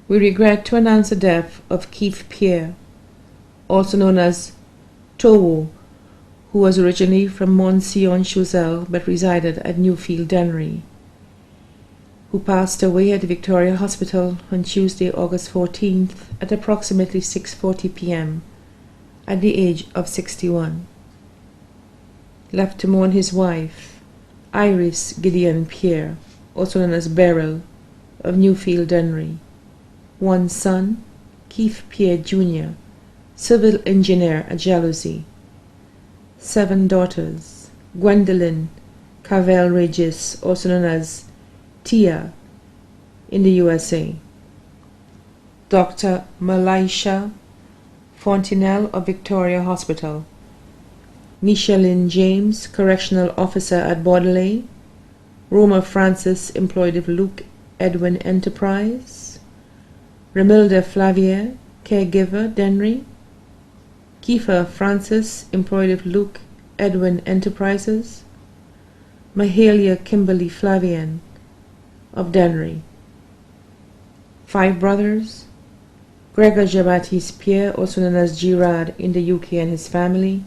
We regret to announce the death of Keith Pierre, also known as Towo, who was originally from Mont-Sion-Choiseul but resided at Newfield Dennery, who passed away at the Victoria Hospital on Tuesday, August 14th at approximately 6:40 p.m. at the age of 61. Left to mourn his wife, Iris Gideon Pierre, also known as Beryl, of Newfield Dennery. One son, Keith Pierre Jr., civil engineer at Jalousie. 7 daughters, Gwendolyn Cavell Regis, also known as Tia, in the USA. Dr. Malisha Fontenelle of Victoria Hospital. Micheline James, correctional officer at Bordelais. Roma Francis, employed of Luke Edwin Enterprise. Remilda Flavier, caregiver, Dennery. Kiefer Francis, employed of Luke Edwin Enterprises. Mahalia Kimberly Flavian, of Dennery. 5 brothers: Gregor Jean-Baptiste Pierre, also known as Girard in the UK, and his family.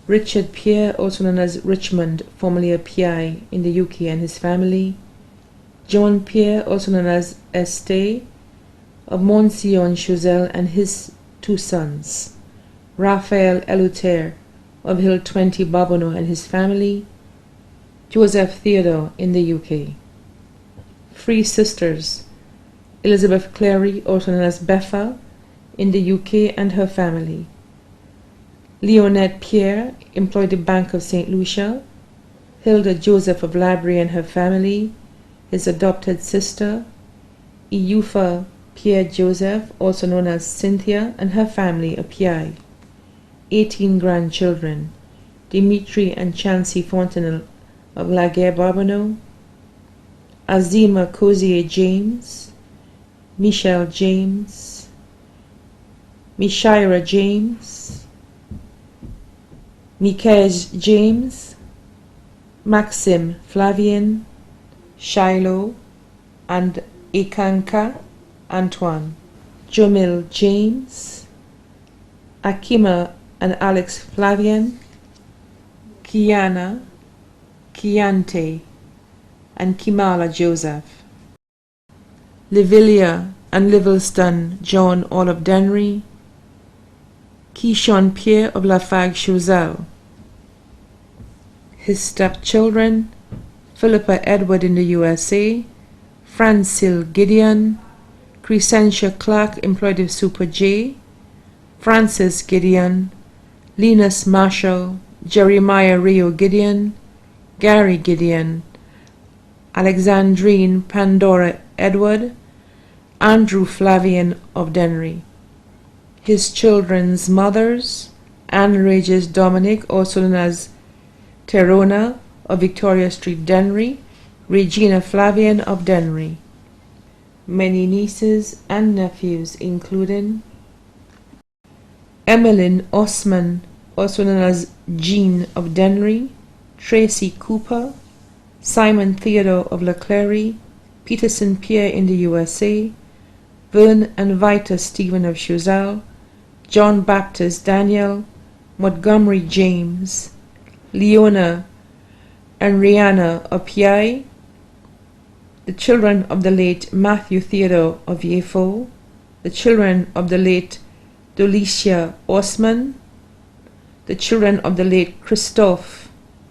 Richard Pierre, also known as Richmond, formerly a PI in the UK, and his family. John Pierre, also known as Este, of Mont-Sion-Choiseul, and his 2 sons. Raphael Eleuthère of Hill 20 Bobonneau and his family. Joseph Theodore in the UK. 3 sisters: Elizabeth Clary, also known as Beffa, in the UK, and her family. Leonette Pierre, employed at Bank of St. Lucia. Hilda Joseph of Labrie and her family, his adopted sister. Eufa Pierre Joseph, also known as Cynthia, and her family, a PI. 18 grandchildren: Dimitri and Chancy Fontenelle of Laguerre Barbonneau. Azima Cozier James, Michelle James, Mishira James, Mikej James, Maxim Flavien, Shiloh, and Ikanka Antoine. Jomil James, Akima and Alex Flavien, Kiana, Kiante, and Kimala Joseph. Livilia and Livingston John, all of Dennery. Keishon Pierre of Lafargue-Choiseul. His stepchildren: Philippa Edward in the USA, Francille Gideon, Crescentia Clark, employed of Super J, Francis Gideon, Linus Marshall, Jeremiah Rio Gideon, Gary Gideon, Alexandrine Pandora Edward, Andrew Flavian of Dennery. His children's mothers: Anne Regis Dominic, also known as Terona, of Victoria Street, Dennery. Regina Flavian of Dennery. Many nieces and nephews, including Emmeline Osman, also known as Jean of Dennery. Tracy Cooper, Simon Theodore of Leclerc, Peterson Pierre in the USA, Vern and Vita Stephen of Choiseul, John Baptist Daniel, Montgomery James, Leona and Rihanna of Piaille, the children of the late Matthew Theodore of Yefo, the children of the late Dolicia Osman, the children of the late Christophe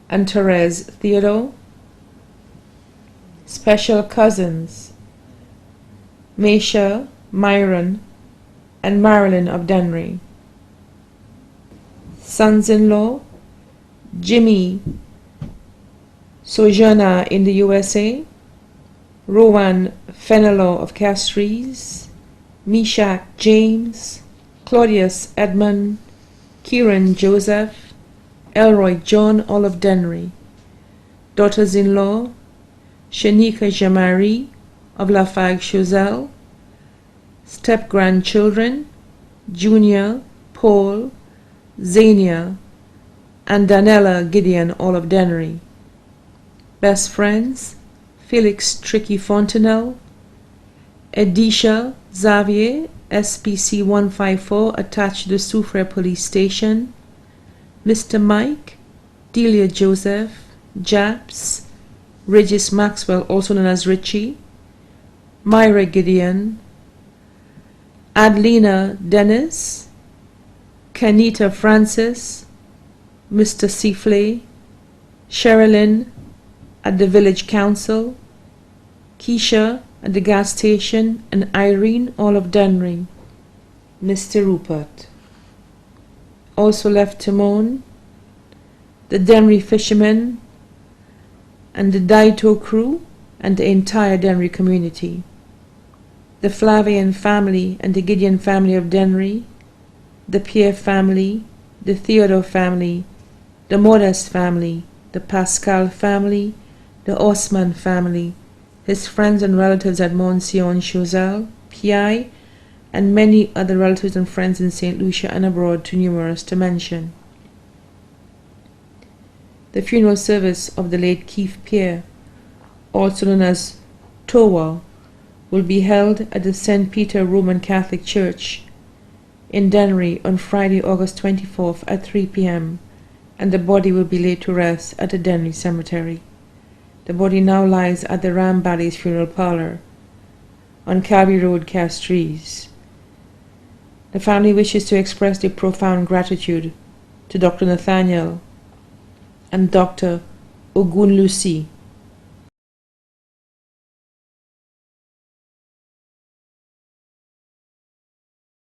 and Therese Theodore. Special cousins: Mesha, Myron, and Marilyn of Dennery. Sons-in-law: Jimmy Sojourner in the USA, Rowan Fenelon of Castries, Meshach James, Claudius Edmund, Kieran Joseph, Elroy John, all of Dennery. Daughters-in-law: Shanika Jamari of Lafargue-Choiseul. Step-grandchildren: Junior, Paul, Zania, and Danella Gideon, all of Dennery. Best friends: Felix Tricky Fontenelle, Edisha Xavier, SPC 154, attached to the Soufriere Police Station. Mr. Mike, Delia Joseph, Japs, Regis Maxwell, also known as Richie, Myra Gideon, Adelina Dennis, Kenita Francis, Mr. Seaflay, Sherilyn at the Village Council, Keisha at the gas station, and Irene, all of Dunry. Mr. Rupert. Also left to mourn the Denry fishermen and the Daito crew and the entire Denry community, the Flavian family and the Gideon family of Denry, the Pierre family, the Theodore family, the Modest family, the Pascal family, the Osman family, his friends and relatives at Monsieur Choiseul, Pierre, and many other relatives and friends in St. Lucia and abroad, too numerous to mention. The funeral service of the late Keith Pierre, also known as Towa, will be held at the St. Peter Roman Catholic Church in Dennery on Friday, August 24th at 3 p.m., and the body will be laid to rest at the Dennery Cemetery. The body now lies at the Rambally's Funeral Parlor on Calvary Road, Castries. The family wishes to express their profound gratitude to Dr. Nathaniel and Dr. Ogunlusi